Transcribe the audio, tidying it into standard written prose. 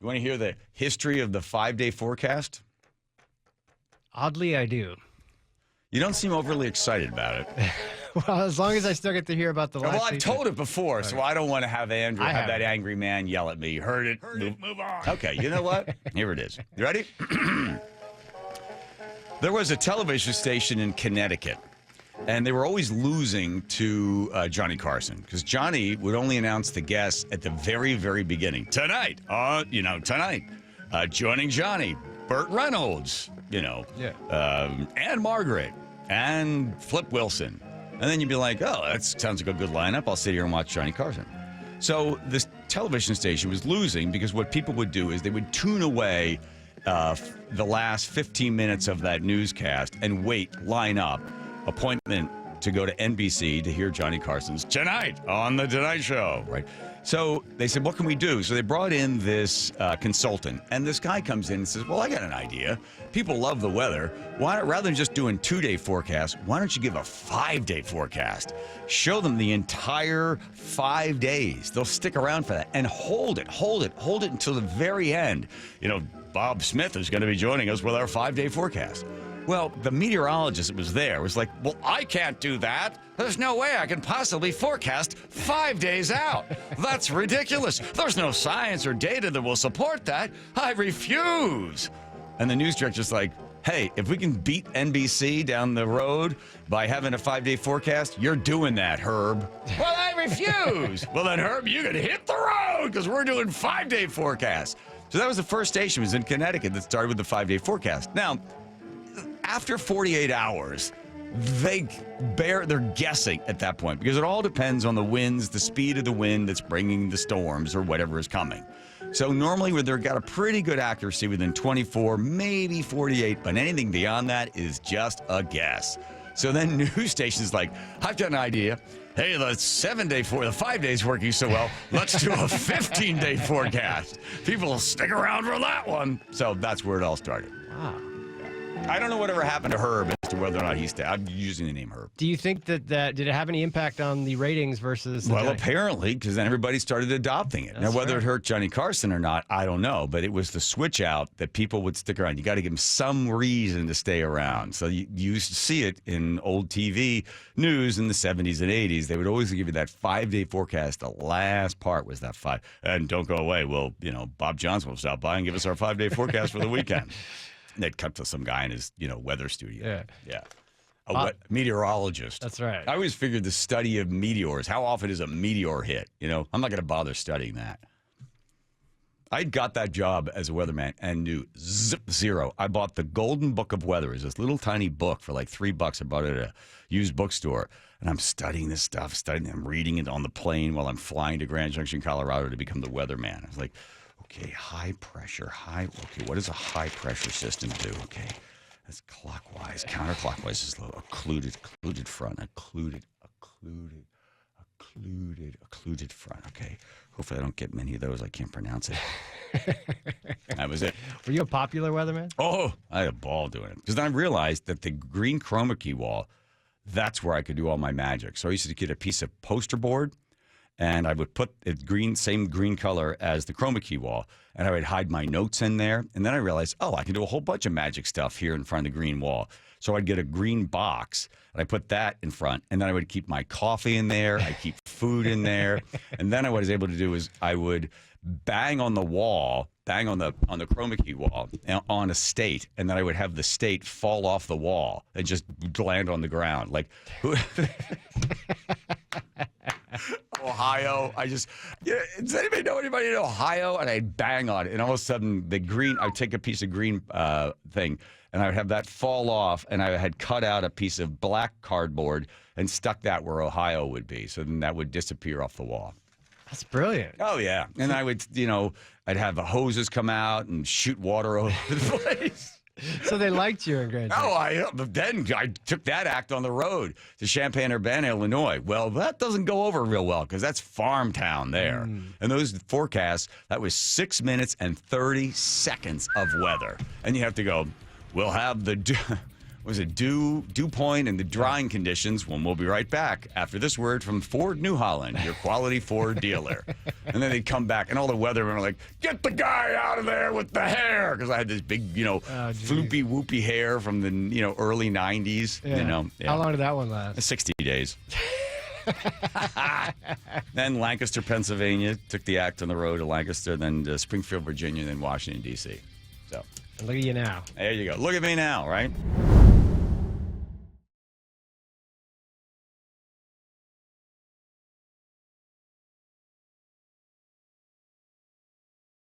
You want to hear the history of the 5-day forecast? Oddly, I do. You don't seem overly excited about it. Well, as long as I still get to hear about the last Well, I've season. told it before, so I don't want to have Andrew have that angry man yell at me. Heard it, move on. Okay, you know what? Here it is. You ready? There was a television station in Connecticut, and they were always losing to Johnny Carson because Johnny would only announce the guests at the very, very beginning. Tonight, joining Johnny, Burt Reynolds, and Margaret, and Flip Wilson. And then you'd be like, oh, that sounds like a good lineup. I'll sit here and watch Johnny Carson. So this television station was losing because what people would do is they would tune away the last 15 minutes of that newscast and line up, appointment to go to NBC to hear Johnny Carson's Tonight on The Tonight Show, right? So they said, what can we do? So they brought in this consultant, and this guy comes in and says, well, I got an idea. People love the weather. Rather than just doing 2-day forecast, why don't you give a 5-day forecast? Show them the entire 5 days. They'll stick around for that and hold it until the very end. Bob Smith is going to be joining us with our 5-day forecast. Well, the meteorologist that was there was like, well, I can't do that. There's no way I can possibly forecast 5 days out. That's ridiculous. There's no science or data that will support that. I refuse. And the news director's like, hey, if we can beat NBC down the road by having a 5-day forecast, you're doing that, Herb. Well, I refuse. Well, then, Herb, you can hit the road because we're doing 5-day forecasts. So that was the first station. It was in Connecticut that started with the 5-day forecast. Now, after 48 hours, they're guessing at that point because it all depends on the winds, the speed of the wind that's bringing the storms or whatever is coming. So normally they've got a pretty good accuracy within 24, maybe 48, but anything beyond that is just a guess. So then news stations like, I've got an idea. Hey, the 5 days working so well. Let's do a 15-day forecast. People will stick around for that one. So that's where it all started. Wow. I don't know whatever happened to Herb as to whether or not I'm using the name Herb. Do you think that did it have any impact on the ratings versus? Well, apparently, because then everybody started adopting it. Now, whether it hurt Johnny Carson or not, I don't know. But it was the switch out that people would stick around. You got to give them some reason to stay around. So you used to see it in old TV news in the 70s and 80s. They would always give you that 5-day forecast. The last part was that 5. And don't go away. Well, Bob Johnson will stop by and give us our 5-day forecast for the weekend. They'd cut to some guy in his, weather studio. Yeah. A meteorologist. That's right. I always figured the study of meteors. How often is a meteor hit? I'm not going to bother studying that. I got that job as a weatherman and knew zero. I bought the Golden Book of Weather. It's this little tiny book for like $3. I bought it at a used bookstore. And I'm studying this stuff, I'm reading it on the plane while I'm flying to Grand Junction, Colorado to become the weatherman. I was like, okay, high pressure, okay, what does a high pressure system do? Okay, that's clockwise, counterclockwise is low, occluded front, occluded front. Okay, hopefully I don't get many of those. I can't pronounce it. That was it. Were you a popular weatherman? Oh, I had a ball doing it. Because then I realized that the green chroma key wall, that's where I could do all my magic. So I used to get a piece of poster board, and I would put the same green color as the chroma key wall, and I would hide my notes in there. And then I realized, I can do a whole bunch of magic stuff here in front of the green wall. So I'd get a green box, and I put that in front, and then I would keep my coffee in there. I keep food in there. And then what I was able to do is I would bang on the wall, on the chroma key wall on a state, and then I would have the state fall off the wall and just land on the ground. Like, Ohio. Does anybody know anybody in Ohio? And I'd bang on it, and all of a sudden I'd take a piece of green thing, and I would have that fall off, and I had cut out a piece of black cardboard and stuck that where Ohio would be. So then that would disappear off the wall. That's brilliant. Oh, yeah. And I would, I'd have the hoses come out and shoot water over the place. So they liked you in Grand Junction. Then I took that act on the road to Champaign-Urbana, Illinois. Well, that doesn't go over real well because that's farm town there. And those forecasts, that was 6 minutes and 30 seconds of weather. And you have to go, we'll have the was it dew point and the drying conditions. Well, we'll be right back after this word from Ford New Holland, your quality Ford dealer. And then they'd come back, and all the weathermen were like, "Get the guy out of there with the hair," because I had this big, floopy whoopy hair from the early '90s. Yeah. How long did that one last? 60 days. Then Lancaster, Pennsylvania, took the act on the road to Lancaster, then to Springfield, Virginia, then Washington, D.C. So look at you now. There you go. Look at me now, right?